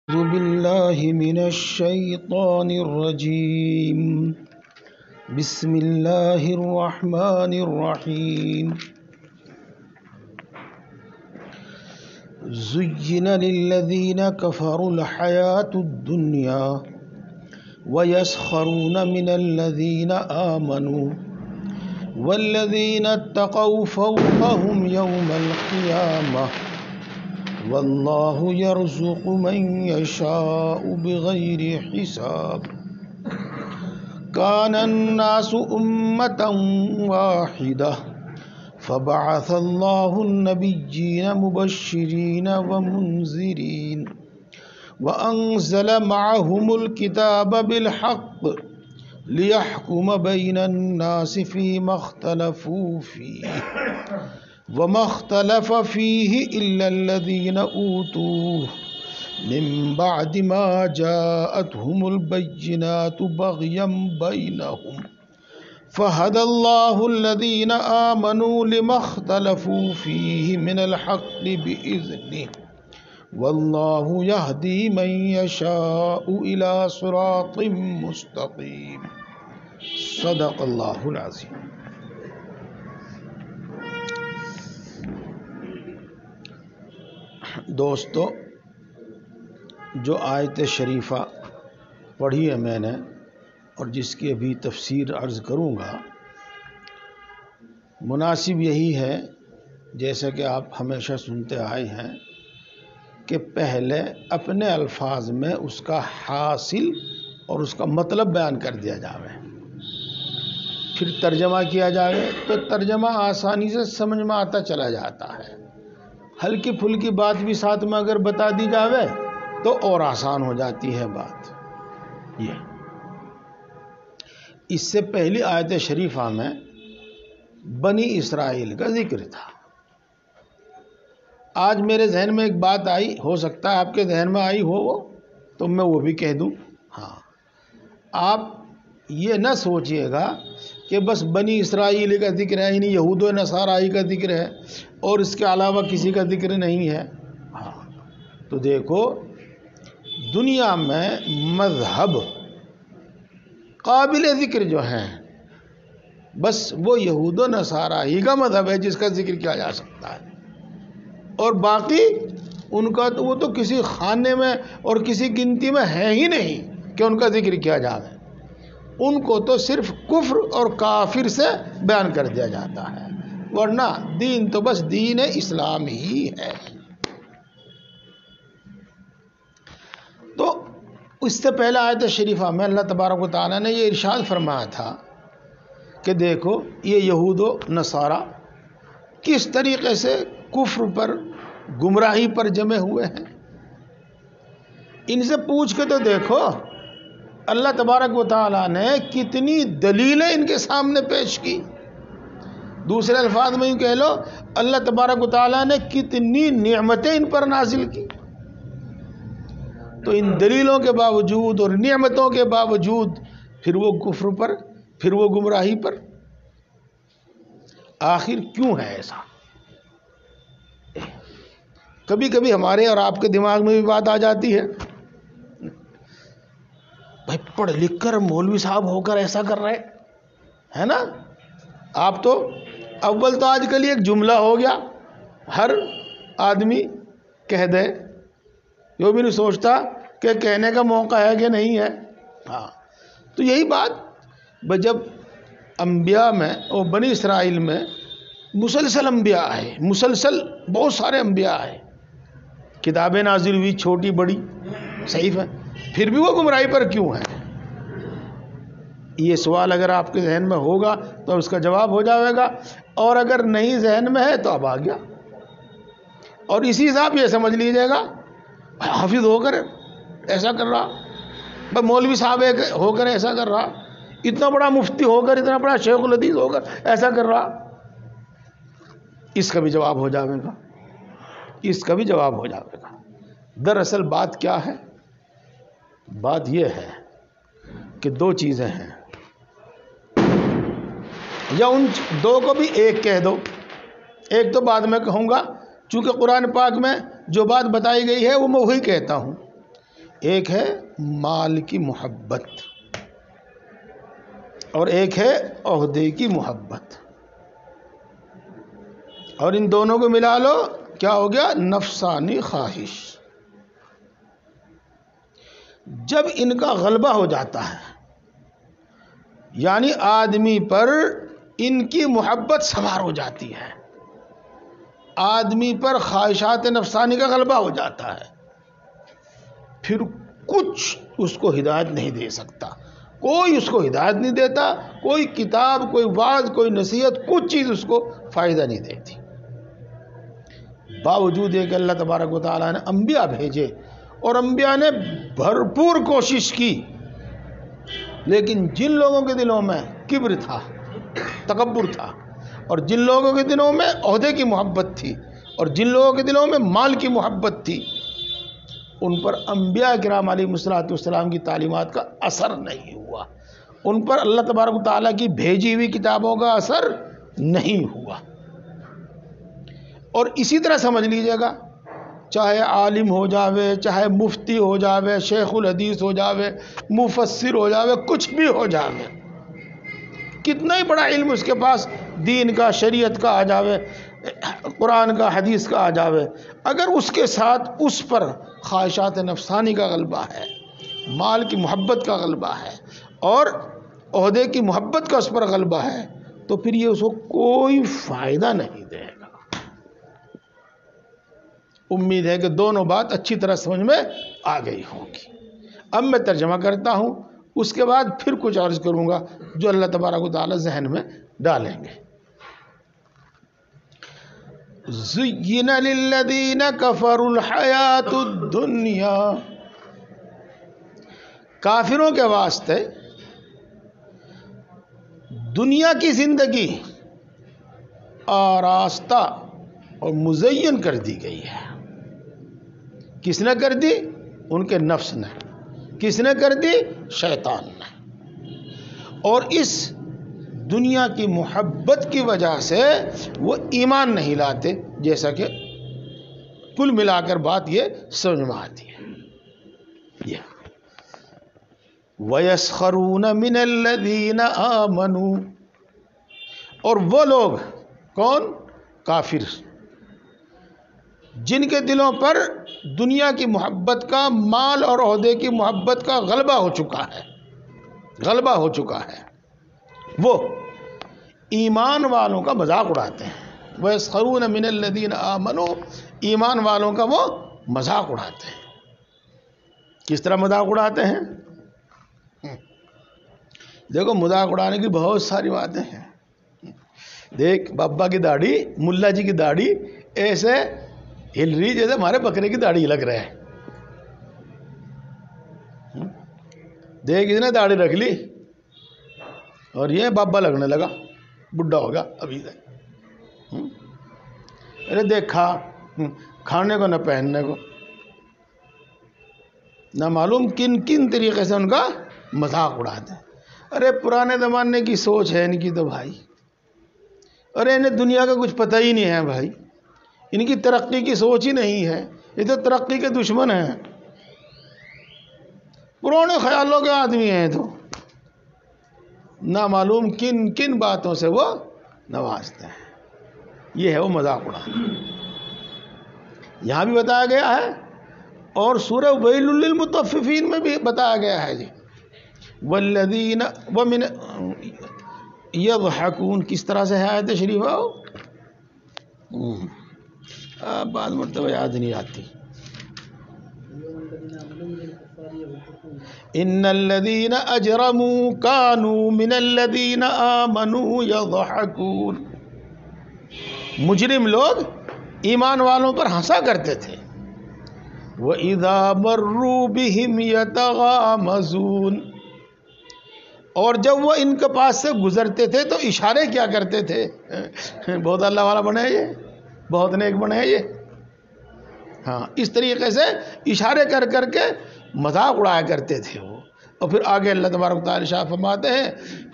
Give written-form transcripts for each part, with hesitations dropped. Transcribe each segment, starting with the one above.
أعوذ بالله من الشيطان الرجيم. بسم الله الرحمن الرحيم. زين للذين كفروا الحياة الدنيا ويسخرون من الذين آمنوا والذين اتقوا فوقهم يوم القيامة والله يرزق من يشاء بغير حساب. كان الناس أمة واحدة فبعث الله النبيين مبشرين ومنذرين وأنزل معهم الكتاب بالحق ليحكم بين الناس فيما اختلفوا فيه وما اختلف فيه إلا الذين أوتوه من بعد ما جاءتهم البينات بغيا بينهم فهدى الله الذين آمنوا لما اختلفوا فيه من الحق بإذنه والله يهدي من يشاء إلى صراط مستقيم. صدق اللہ العظیم. دوستو، جو آیت شریفہ پڑھی ہے میں نے اور جس کی ابھی تفسیر عرض کروں گا، مناسب یہی ہے جیسا کہ آپ ہمیشہ سنتے آئے ہیں کہ پہلے اپنے الفاظ میں اس کا حاصل اور اس کا مطلب بیان کر دیا جاوے، پھر ترجمہ کیا جائے تو ترجمہ آسانی سے سمجھ میں آتا چلا جاتا ہے. ہلکی پھلکی بات بھی ساتھ میں اگر بتا دی جاوے تو اور آسان ہو جاتی ہے بات. یہ اس سے پہلی آیت شریفہ میں بنی اسرائیل کا ذکر تھا. آج میرے ذہن میں ایک بات آئی، ہو سکتا ہے آپ کے ذہن میں آئی ہو وہ تو میں وہ بھی کہہ دوں. ہاں، آپ یہ نہ سوچئے گا کہ بس بنی اسرائیل کا ذکر ہے، یعنی یہود و نصارائی کا ذکر ہے اور اس کے علاوہ کسی کا ذکر نہیں ہے. ہاں، تو دیکھو دنیا میں مذہب قابل ذکر جو ہیں بس وہ یہود و نصارائی کا مذہب ہے جس کا ذکر کیا جا سکتا ہے، اور باقی ان کا تو وہ تو کسی خانے میں اور کسی گنتی میں ہے ہی نہیں کہ ان کا ذکر کیا جائے. ان کو تو صرف کفر اور کافر سے بیان کر دیا جاتا ہے، ورنہ دین تو بس دین اسلام ہی ہے. تو اس سے پہلے آیت شریفہ میں اللہ تبارک و تعالیٰ نے یہ ارشاد فرمایا تھا کہ دیکھو یہ یہود و نصارہ کس طریقے سے کفر پر، گمراہی پر جمے ہوئے ہیں. ان سے پوچھ کے تو دیکھو اللہ تبارک و تعالیٰ نے کتنی دلیلیں ان کے سامنے پیش کی. دوسرے الفاظ میں یوں کہہ لو، اللہ تبارک و تعالیٰ نے کتنی نعمتیں ان پر نازل کی. تو ان دلیلوں کے باوجود اور نعمتوں کے باوجود پھر وہ کفر پر، پھر وہ گمراہی پر. آخر کیوں ہے ایسا؟ کبھی کبھی ہمارے اور آپ کے دماغ میں بھی بات آ جاتی ہے، بھائی پڑھ لکھ کر مولوی صاحب ہو کر ایسا کر رہے ہے نا. آپ تو اول تو آج کل ایک جملہ ہو گیا، ہر آدمی کہہ دے، جو بھی نہیں سوچتا کہ کہنے کا موقع ہے کہ نہیں ہے. ہاں، تو یہی بات جب انبیاء میں اور بنی اسرائیل میں مسلسل انبیاء ہے، مسلسل بہت سارے انبیاء ہیں، کتابیں نازل ہوئی چھوٹی بڑی، صحیح ہے، پھر بھی وہ گمراہی پر کیوں ہے؟ یہ سوال اگر آپ کے ذہن میں ہوگا تو اس کا جواب ہو جائے گا، اور اگر نہیں ذہن میں ہے تو اب آ گیا. اور اسی حساب یہ سمجھ لیجیے گا حافظ ہو کر ایسا کر رہا، مولوی صاحب ہو کر ایسا کر رہا، اتنا بڑا مفتی ہو کر، اتنا بڑا شیخ الحدیث ہو کر ایسا کر رہا. اس کا بھی جواب ہو جائے گا، اس کا بھی جواب ہو جائے گا. دراصل بات کیا ہے؟ بات یہ ہے کہ دو چیزیں ہیں، یا ان دو کو بھی ایک کہہ دو. ایک تو بعد میں کہوں گا، چونکہ قرآن پاک میں جو بات بتائی گئی ہے وہ میں وہی کہتا ہوں. ایک ہے مال کی محبت اور ایک ہے عہدے کی محبت، اور ان دونوں کو ملا لو کیا ہو گیا؟ نفسانی خواہش۔ جب ان کا غلبہ ہو جاتا ہے، یعنی آدمی پر ان کی محبت سوار ہو جاتی ہے، آدمی پر خواہشات نفسانی کا غلبہ ہو جاتا ہے، پھر کچھ اس کو ہدایت نہیں دے سکتا، کوئی اس کو ہدایت نہیں دیتا، کوئی کتاب، کوئی وعظ، کوئی نصیحت، کچھ چیز اس کو فائدہ نہیں دیتی۔ باوجود یہ کہ اللہ تبارک و تعالیٰ نے انبیاء بھیجے اور انبیاء نے بھرپور کوشش کی، لیکن جن لوگوں کے دلوں میں کبر تھا، تکبر تھا، اور جن لوگوں کے دلوں میں عہدے کی محبت تھی، اور جن لوگوں کے دلوں میں مال کی محبت تھی، ان پر انبیاء کرام علیہ السلام کی تعلیمات کا اثر نہیں ہوا، ان پر اللہ تبارک و تعالیٰ کی بھیجی ہوئی کتابوں کا اثر نہیں ہوا۔ اور اسی طرح سمجھ لیجیے گا، چاہے عالم ہو جاوے، چاہے مفتی ہو جاوے، شیخ الحدیث ہو جاوے، مفسر ہو جاوے، کچھ بھی ہو جاوے، کتنا ہی بڑا علم اس کے پاس دین کا، شریعت کا آ جاوے، قرآن کا، حدیث کا آ جاوے، اگر اس کے ساتھ اس پر خواہشات نفسانی کا غلبہ ہے، مال کی محبت کا غلبہ ہے، اور عہدے کی محبت کا اس پر غلبہ ہے، تو پھر یہ اس کو کوئی فائدہ نہیں دے گا۔ امید ہے کہ دونوں بات اچھی طرح سمجھ میں آ گئی ہوگی۔ اب میں ترجمہ کرتا ہوں، اس کے بعد پھر کچھ عرض کروں گا جو اللہ تبارک و تعالی ذہن میں ڈالیں گے۔ زین للذین کفروا الحیات الدنیا، کافروں کے واسطے دنیا کی زندگی آراستہ اور مزین کر دی گئی ہے۔ کس نے کر دی؟ ان کے نفس نے۔ کس نے کر دی؟ شیطان نے۔ اور اس دنیا کی محبت کی وجہ سے وہ ایمان نہیں لاتے، جیسا کہ کل ملا کر بات یہ سمجھ میں آتی ہے۔ وَيَسْخَرُونَ مِنَ الَّذِينَ آمَنُوا، اور وہ لوگ کون؟ کافر، جن کے دلوں پر دنیا کی محبت کا، مال اور عہدے کی محبت کا غلبہ ہو چکا ہے، غلبہ ہو چکا ہے، وہ ایمان والوں کا مذاق اڑاتے ہیں۔ وَيَسْخَرُونَ مِنَ الَّذِينَ آمَنُوا، ایمان والوں کا وہ مذاق اڑاتے ہیں۔ کس طرح مذاق اڑاتے ہیں؟ دیکھو، مذاق اڑانے کی بہت ساری باتیں ہیں۔ دیکھ، بابا کی داڑھی، ملا جی کی داڑھی ایسے ہل رہی جیسے ہمارے بکرے کی داڑھی لگ رہا ہے۔ دیکھ، اس نے داڑھی رکھ لی اور یہ بابا لگنے لگا، بڈھا ہوگا ابھی تک۔ ارے دیکھا، کھانے کو نہ پہننے کو، نہ معلوم کن کن طریقے سے ان کا مذاق اڑاتے ہیں۔ ارے پرانے زمانے کی سوچ ہے ان کی تو بھائی، ارے انہیں دنیا کا کچھ پتہ ہی نہیں ہے بھائی، ان کی ترقی کی سوچ ہی نہیں ہے، یہ تو ترقی کے دشمن ہیں، پرانے خیالوں کے آدمی ہیں، تو نہ معلوم کن کن باتوں سے وہ نوازتے ہیں۔ یہ ہے وہ مذاق اڑانا، یہاں بھی بتایا گیا ہے، اور سورہ ویل للمطففین میں بھی بتایا گیا ہے جی، والذین ومن یضحکون، کس طرح سے ہے آیت شریفہ؟ بعض مرتبہ یاد نہیں آتی۔ ان الذین اجرموا کانوا من الذین آمنوا یضحکون، مجرم لوگ ایمان والوں پر ہنسا کرتے تھے۔ وَإِذَا مَرُّوا بِهِمْ يَتَغَامَزُونَ، اور جب وہ ان کے پاس سے گزرتے تھے تو اشارے کیا کرتے تھے؟ بہت اللہ والا بنے یہ، بہت نیک بنے یہ، ہاں، اس طریقے سے اشارے کر کر کے مذاق اڑایا کرتے تھے وہ۔ اور پھر آگے اللہ تبارک تعالیٰ شاہ فرماتے ہیں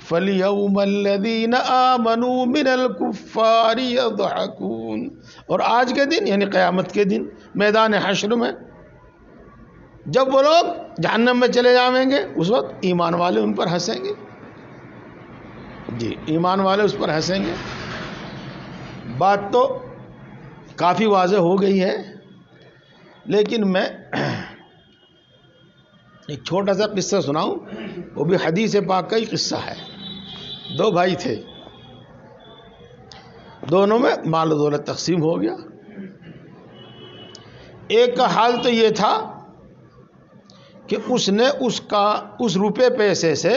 فَالْيَوْمَ الَّذِينَ آمَنُوا مِنَ الْكُفَّارِ يَضْحَكُونَ، اور آج کے دن یعنی قیامت کے دن میدان حشر میں جب وہ لوگ جہنم میں چلے جائیں گے اس وقت ایمان والے ان پر ہنسیں گے. جی ایمان والے اس پر ہنسیں گے. بات تو کافی واضح ہو گئی ہے، لیکن میں ایک چھوٹا سا قصہ سناؤں. وہ بھی حدیث پاک کا ہی قصہ ہے. دو بھائی تھے، دونوں میں مال و دولت تقسیم ہو گیا. ایک کا حال تو یہ تھا کہ اس نے اس روپے پیسے سے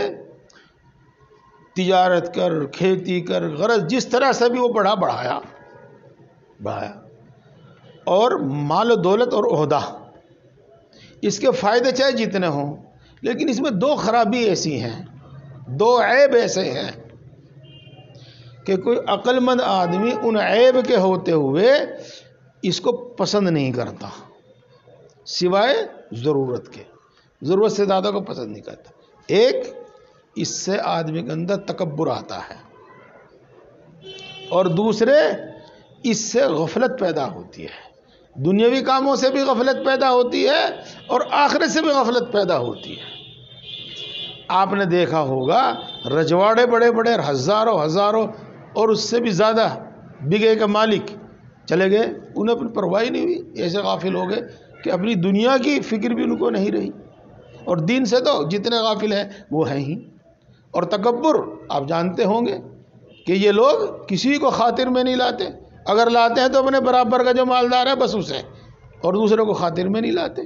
تجارت کر، کھیتی کر، غرض جس طرح سے بھی وہ بڑھایا اور مال و دولت اور عہدہ، اس کے فائدے چاہے جتنے ہوں، لیکن اس میں دو خرابی ایسی ہیں، دو عیب ایسے ہیں کہ کوئی عقل مند آدمی ان عیب کے ہوتے ہوئے اس کو پسند نہیں کرتا، سوائے ضرورت کے. ضرورت سے زیادہ کو پسند نہیں کرتا. ایک، اس سے آدمی کے اندر تکبر آتا ہے، اور دوسرے اس سے غفلت پیدا ہوتی ہے. دنیاوی کاموں سے بھی غفلت پیدا ہوتی ہے اور آخرت سے بھی غفلت پیدا ہوتی ہے. آپ نے دیکھا ہوگا رجواڑے بڑے بڑے ہزاروں اور اس سے بھی زیادہ بگے کا مالک چلے گئے، انہیں اپنی پرواہ نہیں ہوئی. ایسے غافل ہو گئے کہ اپنی دنیا کی فکر بھی ان کو نہیں رہی، اور دین سے تو جتنے غافل ہیں وہ ہیں ہی. اور تکبر آپ جانتے ہوں گے کہ یہ لوگ کسی کو خاطر میں نہیں لاتے، اگر لاتے ہیں تو اپنے برابر کا جو مالدار ہے بس اسے، اور دوسرے کو خاطر میں نہیں لاتے.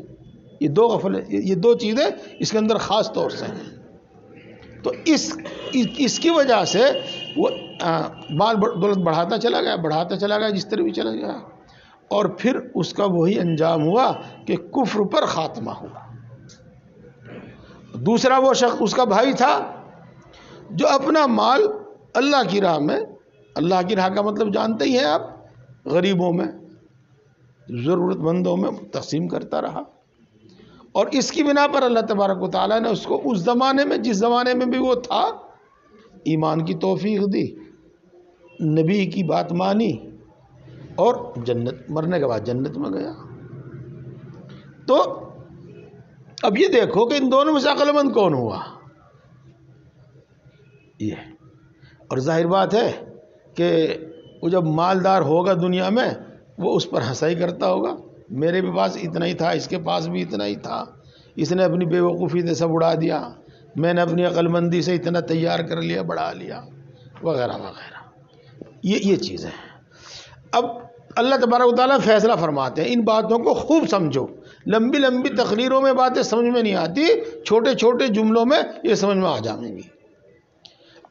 یہ دو چیزیں اس کے اندر خاص طور سے ہیں. تو اس کی وجہ سے وہ مال دولت بڑھاتا چلا گیا جس طرح بھی چلا گیا، اور پھر اس کا وہی انجام ہوا کہ کفر پر خاتمہ ہوا. دوسرا وہ شخص اس کا بھائی تھا جو اپنا مال اللہ کی راہ میں، اللہ کی راہ کا مطلب جانتے ہی ہیں آپ، غریبوں میں، ضرورت مندوں میں تقسیم کرتا رہا. اور اس کی بنا پر اللہ تبارک و تعالیٰ نے اس کو اس زمانے میں، جس زمانے میں بھی وہ تھا، ایمان کی توفیق دی، نبی کی بات مانی، اور جنت، مرنے کے بعد جنت میں گیا. تو اب یہ دیکھو کہ ان دونوں میں سے عقل مند کون ہوا؟ یہ. اور ظاہر بات ہے کہ وہ جب مالدار ہوگا دنیا میں وہ اس پر ہنسائی کرتا ہوگا، میرے بھی پاس اتنا ہی تھا، اس کے پاس بھی اتنا ہی تھا، اس نے اپنی بے وقوفی سے سب اڑا دیا، میں نے اپنی عقل مندی سے اتنا تیار کر لیا، بڑھا لیا، وغیرہ وغیرہ. یہ چیزیں ہیں. اب اللہ تبارک و تعالیٰ فیصلہ فرماتے ہیں، ان باتوں کو خوب سمجھو. لمبی لمبی تقریروں میں باتیں سمجھ میں نہیں آتی، چھوٹے چھوٹے جملوں میں یہ سمجھ میں آ جائیں گی.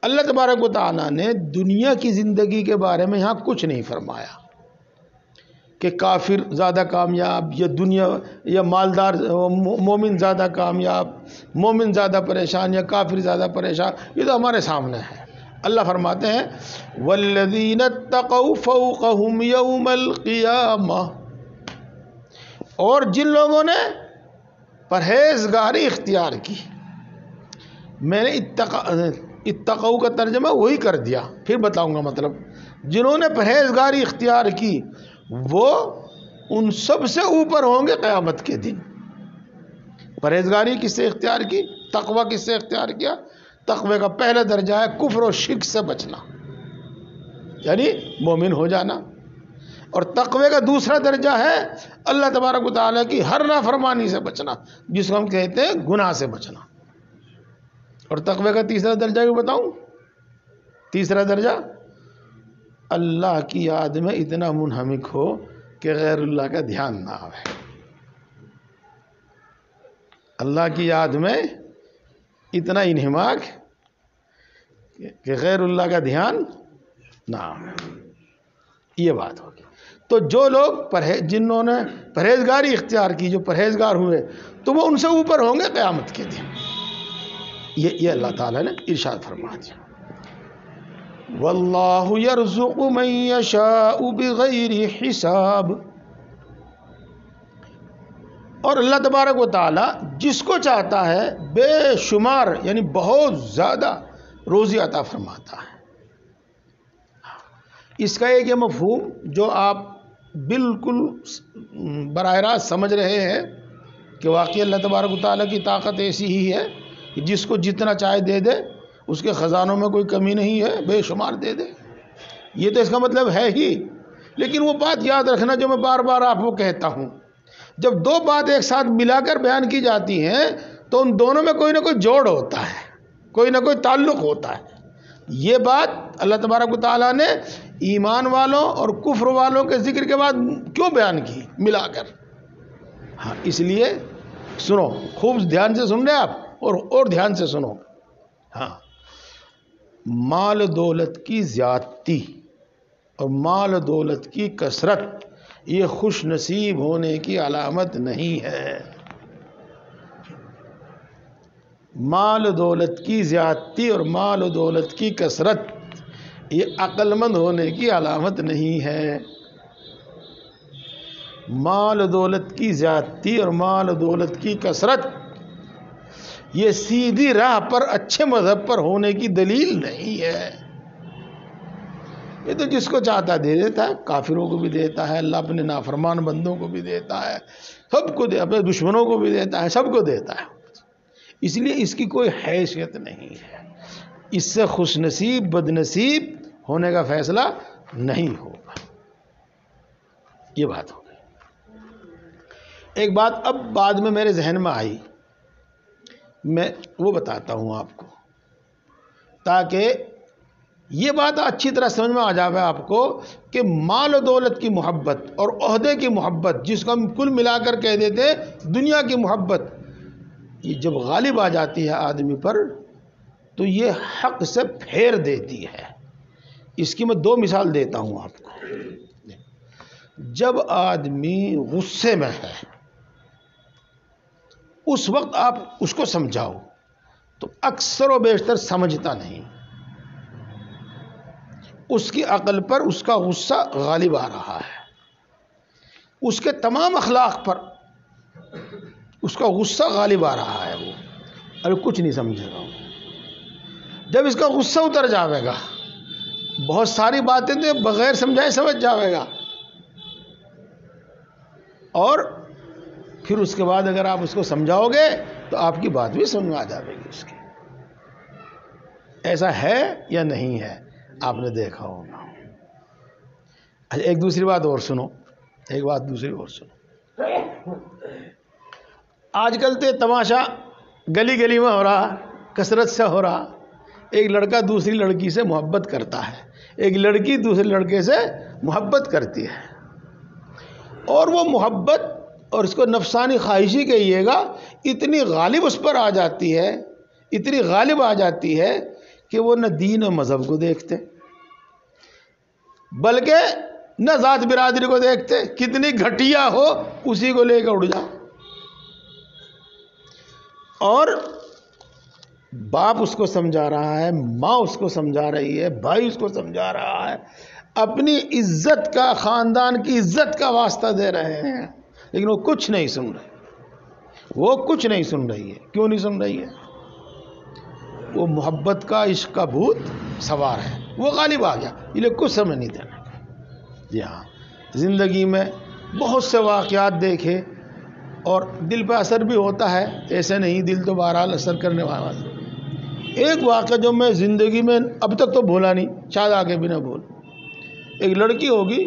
اللہ تبارک و تعالیٰ نے دنیا کی زندگی کے بارے میں یہاں کچھ نہیں فرمایا کہ کافر زیادہ کامیاب یا دنیا یا مالدار مومن زیادہ کامیاب، مومن زیادہ پریشان یا کافر زیادہ پریشان. یہ تو ہمارے سامنے ہے. اللہ فرماتے ہیں والذین اتقوا فوقهم یوم القیامہ، اور جن لوگوں نے پرہیزگاری اختیار کی. میں نے اتقوا کا ترجمہ وہی کر دیا، پھر بتاؤں گا مطلب. جنہوں نے پرہیزگاری اختیار کی وہ ان سب سے اوپر ہوں گے قیامت کے دن. پرہیزگاری کس سے اختیار کی؟ تقوی کس سے اختیار کیا؟ تقوی کا پہلا درجہ ہے کفر و شرک سے بچنا، یعنی مومن ہو جانا. اور تقوی کا دوسرا درجہ ہے اللہ تبارک و تعالیٰ کی ہر نافرمانی سے بچنا، جس کو ہم کہتے ہیں گناہ سے بچنا. اور تقوی کا تیسرا درجہ بھی بتاؤں؟ تیسرا درجہ اللہ کی یاد میں اتنا منہمک ہو کہ غیر اللہ کا دھیان نہ آئے. اللہ کی یاد میں اتنا انہماک کہ غیر اللہ کا دھیان نہ آئے. یہ بات ہوگی. تو جو لوگ جنہوں نے پرہیزگاری اختیار کی، جو پرہیزگار ہوئے، تو وہ ان سے اوپر ہوں گے قیامت کے دن. یہ اللہ تعالیٰ نے ارشاد فرما دیا. واللہ یرزق من یشاء بغیر حساب، اور اللہ تبارک و تعالیٰ جس کو چاہتا ہے بے شمار یعنی بہت زیادہ روزی عطا فرماتا ہے. اس کا ایک یہ مفہوم جو آپ بالکل براہ راست سمجھ رہے ہیں کہ واقعی اللہ تبارک و تعالیٰ کی طاقت ایسی ہی ہے کہ جس کو جتنا چاہے دے دے، اس کے خزانوں میں کوئی کمی نہیں ہے، بے شمار دے دے. یہ تو اس کا مطلب ہے ہی. لیکن وہ بات یاد رکھنا جو میں بار بار آپ کو کہتا ہوں، جب دو بات ایک ساتھ ملا کر بیان کی جاتی ہیں تو ان دونوں میں کوئی نہ کوئی جوڑ ہوتا ہے، کوئی نہ کوئی تعلق ہوتا ہے. یہ بات اللہ تبارک و تعالیٰ نے ایمان والوں اور کفر والوں کے ذکر کے بعد کیوں بیان کی ملا کر؟ ہاں اس لیے سنو، خوب دھیان سے سن رہے آپ، اور دھیان سے سنو. ہاں، مال دولت کی زیادتی اور مال دولت کی کثرت یہ خوش نصیب ہونے کی علامت نہیں ہے. مال دولت کی زیادتی اور مال دولت کی کثرت یہ عقل مند ہونے کی علامت نہیں ہے. مال دولت کی زیادتی اور مال دولت کی کثرت یہ سیدھی راہ پر اچھے مذہب پر ہونے کی دلیل نہیں ہے. یہ تو جس کو چاہتا دے دیتا ہے، کافروں کو بھی دیتا ہے اللہ، اپنے نافرمان بندوں کو بھی دیتا ہے، سب کو اپنے دشمنوں کو بھی دیتا ہے، سب کو دیتا ہے. اس لیے اس کی کوئی حیثیت نہیں ہے. اس سے خوش نصیب بد نصیب ہونے کا فیصلہ نہیں ہوگا. یہ بات ہو گئی. ایک بات اب بعد میں میرے ذہن میں آئی، میں وہ بتاتا ہوں آپ کو تاکہ یہ بات اچھی طرح سمجھ میں آ جاوے آپ کو کہ مال و دولت کی محبت اور عہدے کی محبت، جس کو ہم کل ملا کر کہہ دیتے ہیں دنیا کی محبت، یہ جب غالب آ جاتی ہے آدمی پر تو یہ حق سے پھیر دیتی ہے. اس کی میں دو مثال دیتا ہوں آپ کو. جب آدمی غصے میں ہے اس وقت آپ اس کو سمجھاؤ تو اکثر و بیشتر سمجھتا نہیں. اس کی عقل پر اس کا غصہ غالب آ رہا ہے، اس کے تمام اخلاق پر اس کا غصہ غالب آ رہا ہے. وہ ابھی کچھ نہیں سمجھے گا. جب اس کا غصہ اتر جاوے گا بہت ساری باتیں تو بغیر سمجھائے سمجھ جاوے گا، اور پھر اس کے بعد اگر آپ اس کو سمجھاؤ گے تو آپ کی بات بھی سمجھ میں آ جائے گی اس کی. ایسا ہے یا نہیں ہے؟ آپ نے دیکھا ہوگا. اچھا ایک دوسری بات اور سنو، ایک بات دوسری اور سنو. آج کل تو تماشا گلی گلی میں ہو رہا، کثرت سے ہو رہا. ایک لڑکا دوسری لڑکی سے محبت کرتا ہے، ایک لڑکی دوسرے لڑکے سے محبت کرتی ہے، اور وہ محبت اور اس کو نفسانی خواہشی کہیے گا اتنی غالب اس پر آ جاتی ہے، اتنی غالب آ جاتی ہے کہ وہ نہ دین و مذہب کو دیکھتے بلکہ نہ ذات برادری کو دیکھتے. کتنی گھٹیا ہو اسی کو لے کے اڑ جا. اور باپ اس کو سمجھا رہا ہے، ماں اس کو سمجھا رہی ہے، بھائی اس کو سمجھا رہا ہے، اپنی عزت کا، خاندان کی عزت کا واسطہ دے رہے ہیں، لیکن وہ کچھ نہیں سن رہے. وہ کچھ نہیں سن رہی ہے. کیوں نہیں سن رہی ہے؟ وہ محبت کا، عشق کا بھوت سوار ہے، وہ غالب آ گیا. یہ لوگ کچھ سمجھ نہیں دینا. جی ہاں، زندگی میں بہت سے واقعات دیکھے اور دل پہ اثر بھی ہوتا ہے، ایسے نہیں، دل تو بہرحال اثر کرنے والا. ایک واقعہ جو میں زندگی میں اب تک تو بھولا نہیں، شاید آگے بھی نہ بھول. ایک لڑکی ہوگی،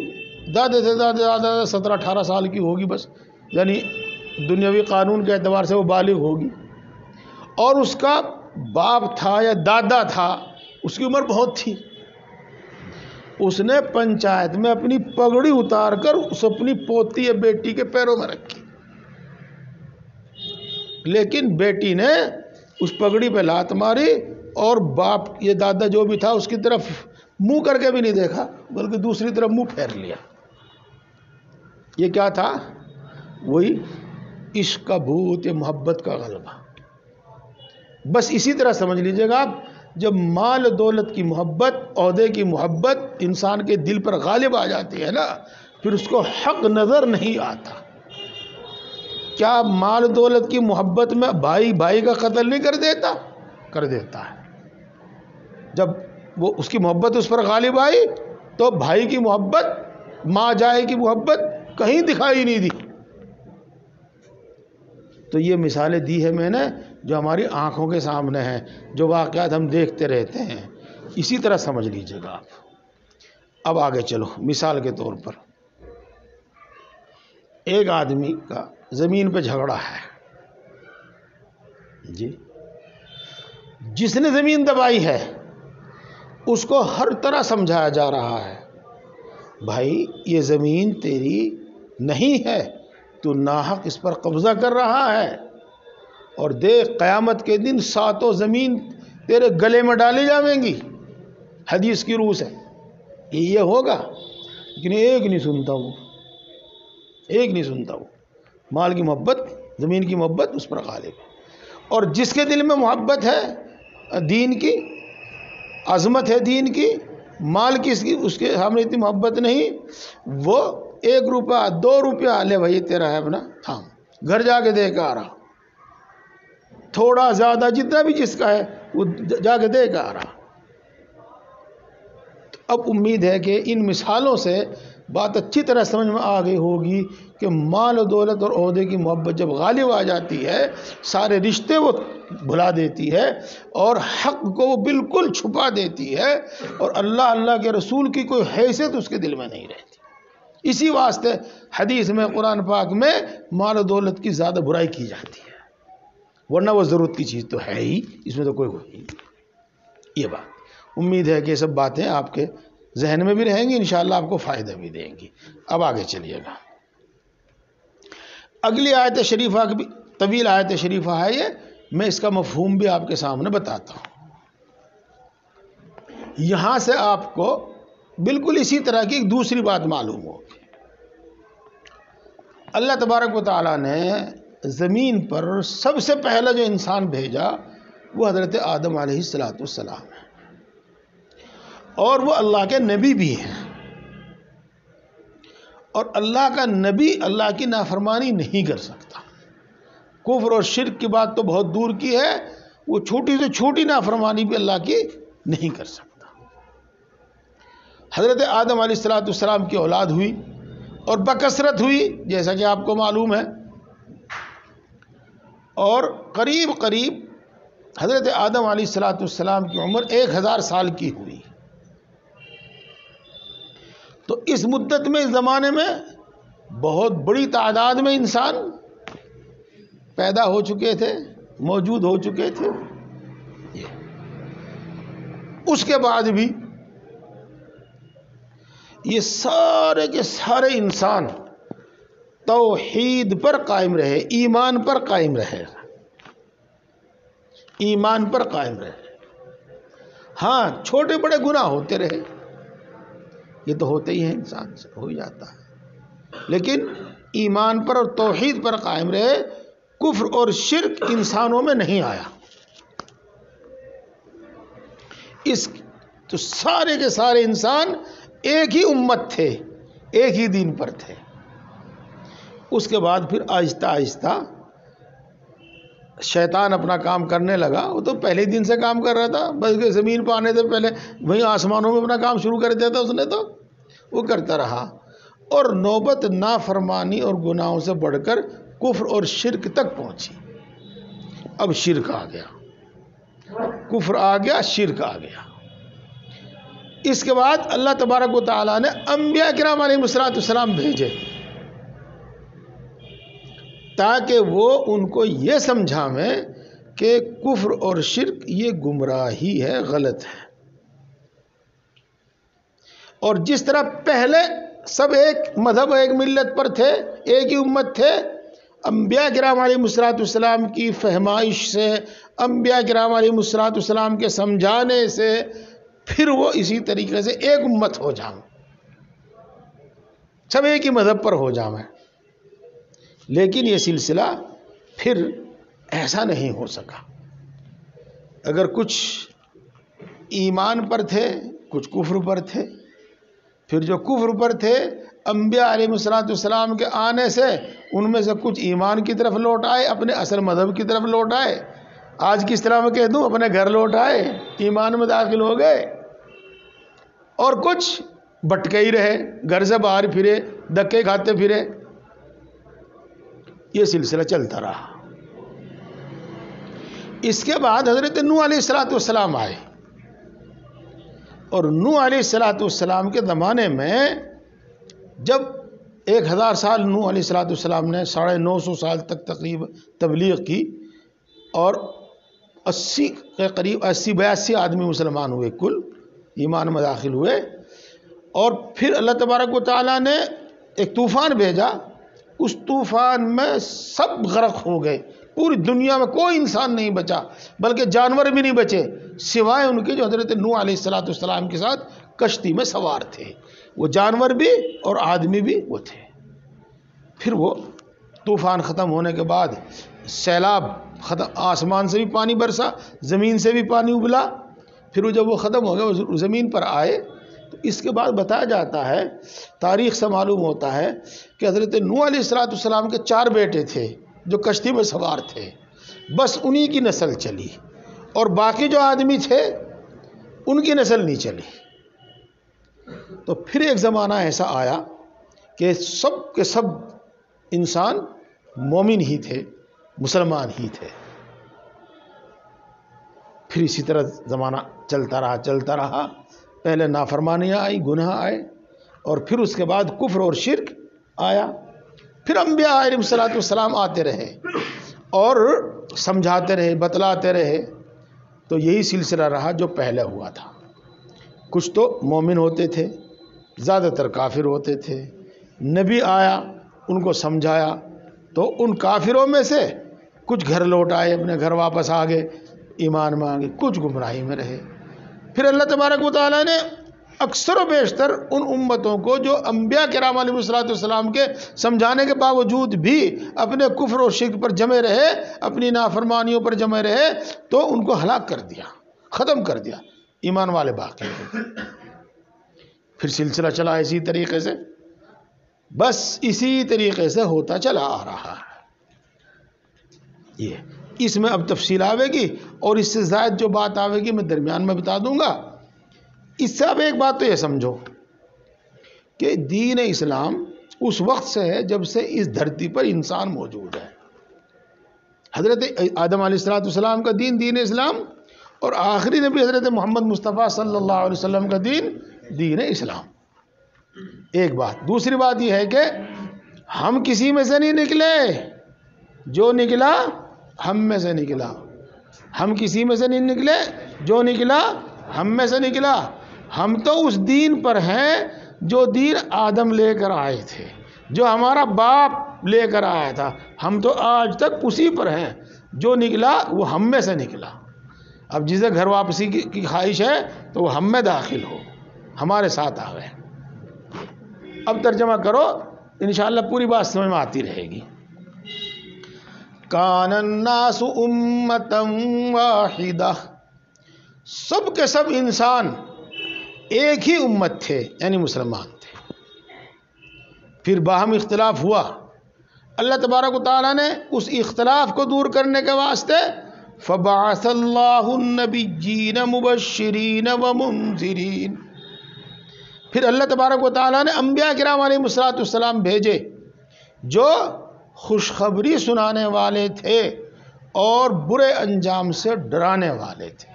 زیادہ سے زیادہ 17-18 سال کی ہوگی بس، یعنی دنیاوی قانون کے اعتبار سے وہ بالغ ہوگی، اور اس کا باپ تھا یا دادا تھا، اس کی عمر بہت تھی. اس نے پنچایت میں اپنی پگڑی اتار کر اس اپنی پوتی یا بیٹی کے پیروں میں رکھی، لیکن بیٹی نے اس پگڑی پہ لات ماری اور باپ یہ دادا جو بھی تھا اس کی طرف منہ کر کے بھی نہیں دیکھا بلکہ دوسری طرف منہ پھیر لیا. یہ کیا تھا؟ وہی عشق کا بھوت یا محبت کا غلبہ. بس اسی طرح سمجھ لیجئے گا آپ، جب مال دولت کی محبت، عہدے کی محبت انسان کے دل پر غالب آ جاتی ہے نا، پھر اس کو حق نظر نہیں آتا. کیا مال دولت کی محبت میں بھائی بھائی کا قتل نہیں کر دیتا؟ کر دیتا ہے. جب وہ اس کی محبت اس پر غالب آئی تو بھائی کی محبت، ماں جائے کی محبت کہیں دکھائی نہیں دی. تو یہ مثالیں دی ہے میں نے جو ہماری آنکھوں کے سامنے ہیں، جو واقعات ہم دیکھتے رہتے ہیں، اسی طرح سمجھ لیجیے گا آپ۔ اب آگے چلو، مثال کے طور پر ایک آدمی کا زمین پہ جھگڑا ہے جی، جس نے زمین دبائی ہے اس کو ہر طرح سمجھایا جا رہا ہے، بھائی یہ زمین تیری نہیں ہے، تو ناحق اس پر قبضہ کر رہا ہے، اور دیکھ قیامت کے دن 7 زمین تیرے گلے میں ڈالی جائیں گی، حدیث کی روح سے یہ ہوگا۔ لیکن ایک نہیں سنتا وہ، ایک نہیں سنتا وہ، مال کی محبت، زمین کی محبت اس پر غالب ہے۔ اور جس کے دل میں محبت ہے دین کی، عظمت ہے دین کی، مال کی اس کے سامنے اتنی محبت نہیں، وہ 1 روپیہ 2 روپیہ لے بھائی تیرا ہے اپنا، ہاں گھر جا کے دے کے آ رہا، تھوڑا زیادہ جتنا بھی جس کا ہے وہ جا کے دے کے آ رہا۔ اب امید ہے کہ ان مثالوں سے بات اچھی طرح سمجھ میں آ گئی ہوگی کہ مال و دولت اور عہدے کی محبت جب غالب آ جاتی ہے، سارے رشتے وہ بھلا دیتی ہے اور حق کو وہ بالکل چھپا دیتی ہے، اور اللہ کے رسول کی کوئی حیثیت اس کے دل میں نہیں رہتی۔ اسی واسطے حدیث میں، قرآن پاک میں مال و دولت کی زیادہ برائی کی جاتی ہے، ورنہ وہ ضرورت کی چیز تو ہے ہی، اس میں تو کوئی نہیں۔ یہ بات امید ہے کہ یہ سب باتیں آپ کے ذہن میں بھی رہیں گی، انشاءاللہ آپ کو فائدہ بھی دیں گی۔ اب آگے چلیے گا، اگلی آیت شریفہ کی طویل آیت شریفہ ہے یہ، میں اس کا مفہوم بھی آپ کے سامنے بتاتا ہوں۔ یہاں سے آپ کو بالکل اسی طرح کی ایک دوسری بات معلوم ہوگی۔ اللہ تبارک و تعالیٰ نے زمین پر سب سے پہلا جو انسان بھیجا وہ حضرت آدم علیہ السلام ہے، اور وہ اللہ کے نبی بھی ہیں، اور اللہ کا نبی اللہ کی نافرمانی نہیں کر سکتا۔ کفر اور شرک کی بات تو بہت دور کی ہے، وہ چھوٹی سے چھوٹی نافرمانی بھی اللہ کی نہیں کر سکتا۔ حضرت آدم علیہ السلام کی اولاد ہوئی اور بکثرت ہوئی، جیسا کہ آپ کو معلوم ہے، اور قریب حضرت آدم علیہ السلام کی عمر 1000 سال کی ہوئی۔ تو اس مدت میں، اس زمانے میں بہت بڑی تعداد میں انسان پیدا ہو چکے تھے، موجود ہو چکے تھے۔ اس کے بعد بھی یہ سارے کے سارے انسان توحید پر قائم رہے، ایمان پر قائم رہے، ایمان پر قائم رہے۔ ہاں چھوٹے بڑے گناہ ہوتے رہے، یہ تو ہوتے ہی ہیں، انسان سے ہو ہی جاتا ہے، لیکن ایمان پر اور توحید پر قائم رہے، کفر اور شرک انسانوں میں نہیں آیا۔ تو سارے کے سارے انسان ایک ہی امت تھے، ایک ہی دین پر تھے۔ اس کے بعد پھر آہستہ آہستہ شیطان اپنا کام کرنے لگا۔ وہ تو پہلے دن سے کام کر رہا تھا، بلکہ زمین پہ آنے سے پہلے وہیں آسمانوں میں اپنا کام شروع کر دیا تھا، اس نے تو وہ کرتا رہا، اور نوبت نافرمانی اور گناہوں سے بڑھ کر کفر اور شرک تک پہنچی۔ اب شرک آ گیا، کفر آ گیا، شرک آ گیا۔ اس کے بعد اللہ تبارک و تعالیٰ نے انبیاء کرام علیہ السلام بھیجے تاکہ وہ ان کو یہ سمجھائیں کہ کفر اور شرک یہ گمراہی ہے، غلط ہے۔ اور جس طرح پہلے سب ایک مذہب، ایک ملت پر تھے، ایک ہی امت تھے، انبیاء کرام علیہ السلام کی فہمائش سے، انبیاء کرام علیہ السلام کے سمجھانے سے پھر وہ اسی طریقے سے ایک امت ہو جائیں، سب ایک ہی مذہب پر ہو جائیں۔ لیکن یہ سلسلہ پھر ایسا نہیں ہو سکا۔ اگر کچھ ایمان پر تھے، کچھ کفر پر تھے، پھر جو کفر پر تھے انبیاء علیہ السلام کے آنے سے ان میں سے کچھ ایمان کی طرف لوٹ آئے، اپنے اصل مذہب کی طرف لوٹ آئے۔ آج کس طرح میں کہہ دوں، اپنے گھر لوٹ آئے، ایمان میں داخل ہو گئے، اور کچھ بھٹکے ہی رہے، گھر سے باہر پھرے، دھکے کھاتے پھرے۔ یہ سلسلہ چلتا رہا۔ اس کے بعد حضرت نوح علیہ السلام آئے، اور نوح علیہ السلام کے زمانے میں جب 1000 سال نوح علیہ السلام نے 950 سال تک تقریباً تبلیغ کی، اور 80 کے قریب 82 آدمی مسلمان ہوئے، کل ایمان میں داخل ہوئے، اور پھر اللہ تبارک و تعالیٰ نے ایک طوفان بھیجا، اس طوفان میں سب غرق ہو گئے، پوری دنیا میں کوئی انسان نہیں بچا، بلکہ جانور بھی نہیں بچے سوائے ان کے جو حضرت نوح علیہ السلام کے ساتھ کشتی میں سوار تھے، وہ جانور بھی اور آدمی بھی وہ تھے۔ پھر وہ طوفان ختم ہونے کے بعد سیلاب ختم، آسمان سے بھی پانی برسا، زمین سے بھی پانی ابلا، پھر وہ جب وہ ختم ہو گیا وہ زمین پر آئے، تو اس کے بعد بتایا جاتا ہے، تاریخ سے معلوم ہوتا ہے کہ حضرت نوح علیہ السلام کے 4 بیٹے تھے جو کشتی میں سوار تھے، بس انہی کی نسل چلی، اور باقی جو آدمی تھے ان کی نسل نہیں چلی۔ تو پھر ایک زمانہ ایسا آیا کہ سب کے سب انسان مومن ہی تھے، مسلمان ہی تھے۔ پھر اسی طرح زمانہ چلتا رہا، پہلے نافرمانیاں آئی، گناہ آئے، اور پھر اس کے بعد کفر اور شرک آیا، پھر انبیاء علیہ السلام آتے رہے اور سمجھاتے رہے، بتلاتے رہے، تو یہی سلسلہ رہا جو پہلے ہوا تھا۔ کچھ تو مومن ہوتے تھے، زیادہ تر کافر ہوتے تھے، نبی آیا ان کو سمجھایا، تو ان کافروں میں سے کچھ گھر لوٹ آئے، اپنے گھر واپس آ گئے، ایمان میں آ گئے، کچھ گمراہی میں رہے۔ پھر اللہ تبارک و تعالیٰ نے اکثر و بیشتر ان امتوں کو جو انبیاء کرام علیہ السلام کے سمجھانے کے باوجود بھی اپنے کفر و شرک پر جمے رہے، اپنی نافرمانیوں پر جمے رہے، تو ان کو ہلاک کر دیا، ختم کر دیا، ایمان والے باقی رہے۔ پھر سلسلہ چلا اسی طریقے سے، بس اسی طریقے سے ہوتا چلا آ رہا ہے۔ یہ اس میں اب تفصیل آوے گی، اور اس سے زائد جو بات آوے گی میں درمیان میں بتا دوں گا۔ اس سے اب ایک بات تو یہ سمجھو کہ دین اسلام اس وقت سے ہے جب سے اس دھرتی پر انسان موجود ہے۔ حضرت آدم علیہ السلام کا دین اسلام، اور آخری نبی حضرت محمد مصطفیٰ صلی اللہ علیہ وسلم کا دین اسلام، ایک بات۔ دوسری بات یہ ہے کہ ہم کسی میں سے نہیں نکلے، جو نکلا ہم میں سے نکلا، ہم کسی میں سے نہیں نکلے، جو نکلا ہم میں سے نکلا۔ ہم تو اس دین پر ہیں جو دین آدم لے کر آئے تھے، جو ہمارا باپ لے کر آیا تھا، ہم تو آج تک اسی پر ہیں، جو نکلا وہ ہم میں سے نکلا۔ اب جسے گھر واپسی کی خواہش ہے تو وہ ہم میں داخل ہو، ہمارے ساتھ آ گئے۔ اب ترجمہ کرو، انشاءاللہ پوری بات سمجھ میں آتی رہے گی۔ کان الناس امتا واحدہ، سب کے سب انسان ایک ہی امت تھے، یعنی مسلمان تھے۔ پھر باہم اختلاف ہوا، اللہ تبارک و تعالیٰ نے اس اختلاف کو دور کرنے کے واسطے فبعث اللہ النبیین مبشرین ومنذرین، پھر اللہ تبارک و تعالیٰ نے انبیاء کرام علیہ السلام بھیجے جو خوشخبری سنانے والے تھے اور برے انجام سے ڈرانے والے تھے۔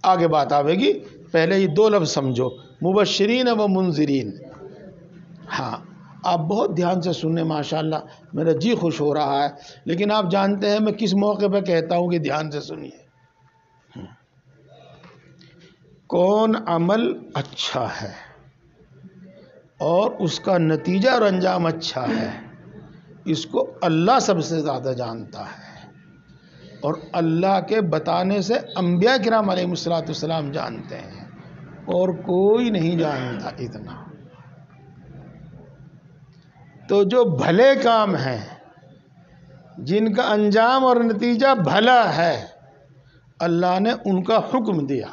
آگے بات آئے گی، پہلے یہ 2 لفظ سمجھو، مبشرین و منذرین۔ ہاں آپ بہت دھیان سے سننے، ماشاءاللہ میرا جی خوش ہو رہا ہے، لیکن آپ جانتے ہیں میں کس موقع پہ کہتا ہوں کہ دھیان سے سنیے۔ کون عمل اچھا ہے اور اس کا نتیجہ اور انجام اچھا ہے، اس کو اللہ سب سے زیادہ جانتا ہے، اور اللہ کے بتانے سے انبیاء کرام علیہ السلام جانتے ہیں، اور کوئی نہیں جانتا اتنا۔ تو جو بھلے کام ہیں، جن کا انجام اور نتیجہ بھلا ہے، اللہ نے ان کا حکم دیا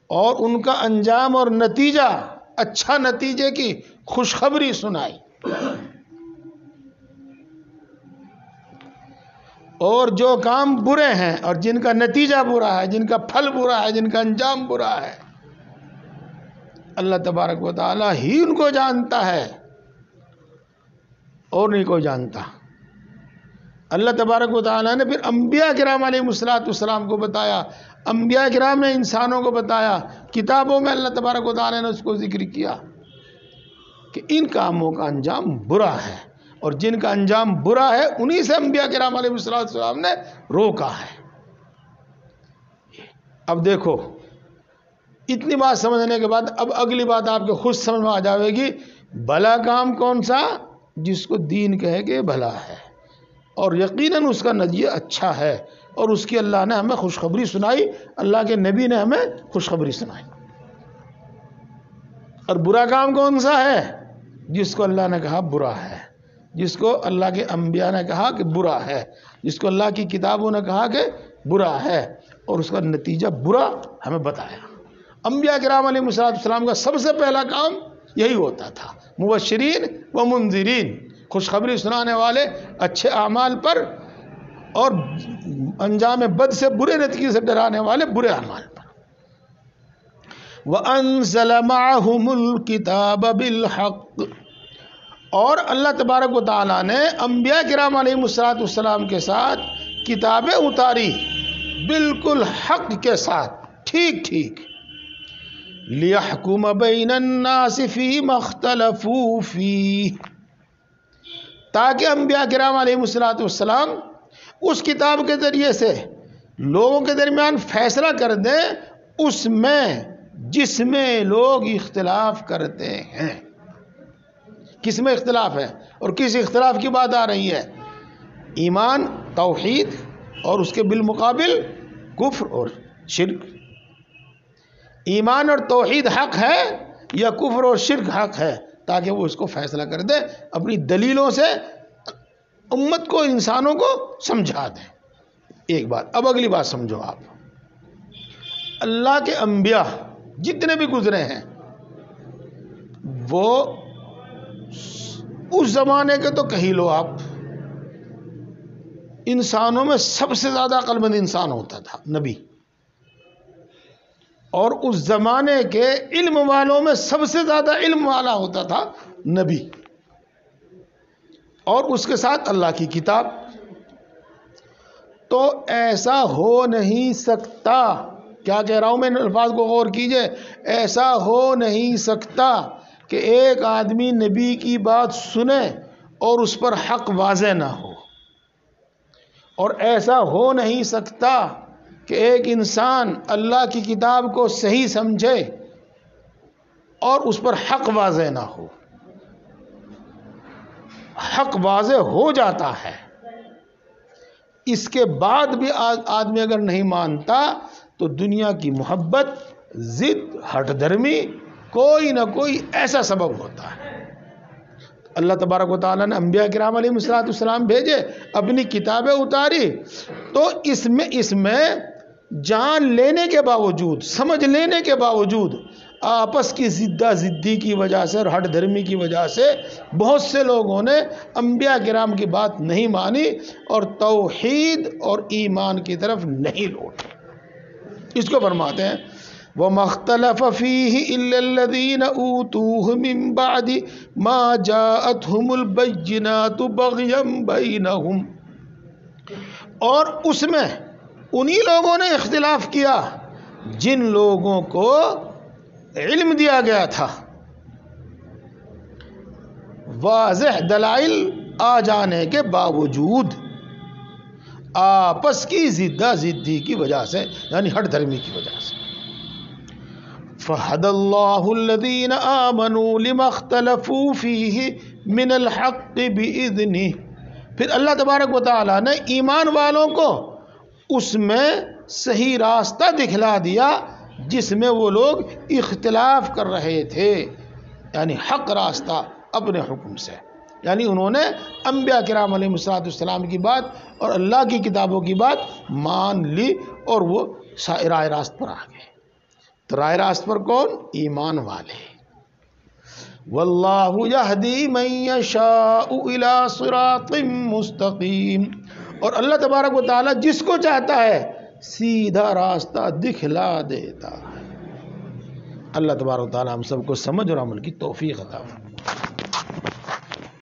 اور ان کا انجام اور نتیجہ، اچھا نتیجے کی خوشخبری سنائی۔ اور جو کام برے ہیں اور جن کا نتیجہ برا ہے، جن کا پھل برا ہے، جن کا انجام برا ہے، اللہ تبارک و تعالیٰ ہی ان کو جانتا ہے اور نہیں کوئی جانتا۔ اللہ تبارک و تعالیٰ نے پھر انبیاء کرام علیہ السلام کو بتایا، انبیاء کرام نے انسانوں کو بتایا، کتابوں میں اللہ تبارک و تعالیٰ نے اس کو ذکر کیا کہ ان کاموں کا انجام برا ہے، اور جن کا انجام برا ہے انہی سے انبیاء کرام علیہ السلام نے روکا ہے۔ اب دیکھو اتنی بات سمجھنے کے بعد اب اگلی بات آپ کے خود سمجھ میں آ جائے گی، بھلا کام کون سا؟ جس کو دین کہے کہ بھلا ہے اور یقیناً اس کا نتیجہ اچھا ہے، اور اس کی اللہ نے ہمیں خوشخبری سنائی، اللہ کے نبی نے ہمیں خوشخبری سنائی۔ اور برا کام کون سا ہے؟ جس کو اللہ نے کہا برا ہے، جس کو اللہ کے انبیاء نے کہا کہ برا ہے، جس کو اللہ کی کتابوں نے کہا کہ برا ہے، اور اس کا نتیجہ برا ہمیں بتایا۔ انبیاء کرام علیہ السلام کا سب سے پہلا کام یہی ہوتا تھا، مبشرین و منذرین، خوشخبری سنانے والے اچھے اعمال پر اور انجام بد سے، برے نتیجے سے ڈرانے والے برے اعمال پر۔ وَأَنزَلَ مَعَهُمُ الْكِتَابَ بِالْحَقِّ، اور اللہ تبارک و تعالیٰ نے انبیاء کرام علیہ السلام کے ساتھ کتابیں اتاری بالکل حق کے ساتھ، ٹھیک ٹھیک۔ لِيَحْكُمَ بَيْنَ النَّاسِ فِي مَا اخْتَلَفُوا فِيهِ، تاکہ انبیاء کرام علیہ السلام اس کتاب کے ذریعے سے لوگوں کے درمیان فیصلہ کر دیں اس میں جس میں لوگ اختلاف کرتے ہیں۔ کس میں اختلاف ہے اور کس اختلاف کی بات آ رہی ہے؟ ایمان، توحید، اور اس کے بالمقابل کفر اور شرک۔ ایمان اور توحید حق ہے یا کفر اور شرک حق ہے، تاکہ وہ اس کو فیصلہ کر دے، اپنی دلیلوں سے امت کو، انسانوں کو سمجھا دیں۔ ایک بات، اب اگلی بات سمجھو آپ، اللہ کے انبیاء جتنے بھی گزرے ہیں وہ اس زمانے کے تو کہی لو آپ، انسانوں میں سب سے زیادہ عقل مند انسان ہوتا تھا نبی، اور اس زمانے کے علم والوں میں سب سے زیادہ علم والا ہوتا تھا نبی، اور اس کے ساتھ اللہ کی کتاب۔ تو ایسا ہو نہیں سکتا، کیا کہہ رہا ہوں میں، الفاظ کو غور کیجئے، ایسا ہو نہیں سکتا کہ ایک آدمی نبی کی بات سنے اور اس پر حق واضح نہ ہو، اور ایسا ہو نہیں سکتا کہ ایک انسان اللہ کی کتاب کو صحیح سمجھے اور اس پر حق واضح نہ ہو۔ حق واضح ہو جاتا ہے، اس کے بعد بھی آدمی اگر نہیں مانتا تو دنیا کی محبت، ضد، ہٹ دھرمی، کوئی نہ کوئی ایسا سبب ہوتا ہے۔ اللہ تبارک و تعالیٰ نے انبیاء کرام علیہ السلام بھیجے، اپنی کتابیں اتاری، تو اس میں جان لینے کے باوجود، سمجھ لینے کے باوجود، آپس کی زدی کی وجہ سے اور ہٹ دھرمی کی وجہ سے بہت سے لوگوں نے انبیاء کرام کی بات نہیں مانی اور توحید اور ایمان کی طرف نہیں لوٹے۔ اس کو فرماتے ہیں وَمَا اخْتَلَفَ فِيهِ إِلَّا الَّذِينَ أُوتُوهُ مِن بَعْدِ مَا جَاءَتْهُمُ الْبَيِّنَاتُ بَغْيًا بَيْنَهُمْ، اور اس میں انہی لوگوں نے اختلاف کیا جن لوگوں کو علم دیا گیا تھا، واضح دلائل آ جانے کے باوجود، آپس کی زدی کی وجہ سے، یعنی ہٹ دھرمی کی وجہ سے۔ فَهَدَى اللَّهُ الَّذِينَ آمَنُوا لِمَا اخْتَلَفُوا فِيهِ مِنَ الْحَقِّ بِإِذْنِهِ، پھر اللہ تبارک و تعالیٰ نے ایمان والوں کو اس میں صحیح راستہ دکھلا دیا جس میں وہ لوگ اختلاف کر رہے تھے، یعنی حق راستہ اپنے حکم سے، یعنی انہوں نے انبیاء کرام علیہ السلام کی بات اور اللہ کی کتابوں کی بات مان لی اور وہ راہ راست پر آ گئے۔ تو راہ راست پر کون؟ ایمان والے۔ واللہ یہدی من یشاء الی صراط مستقیم، اور اللہ تبارک و تعالیٰ جس کو چاہتا ہے سیدھا راستہ دکھلا دیتا ہے۔ اللہ تبارک و تعالیٰ ہم سب کو سمجھ اور عمل کی توفیق عطا فرمائے۔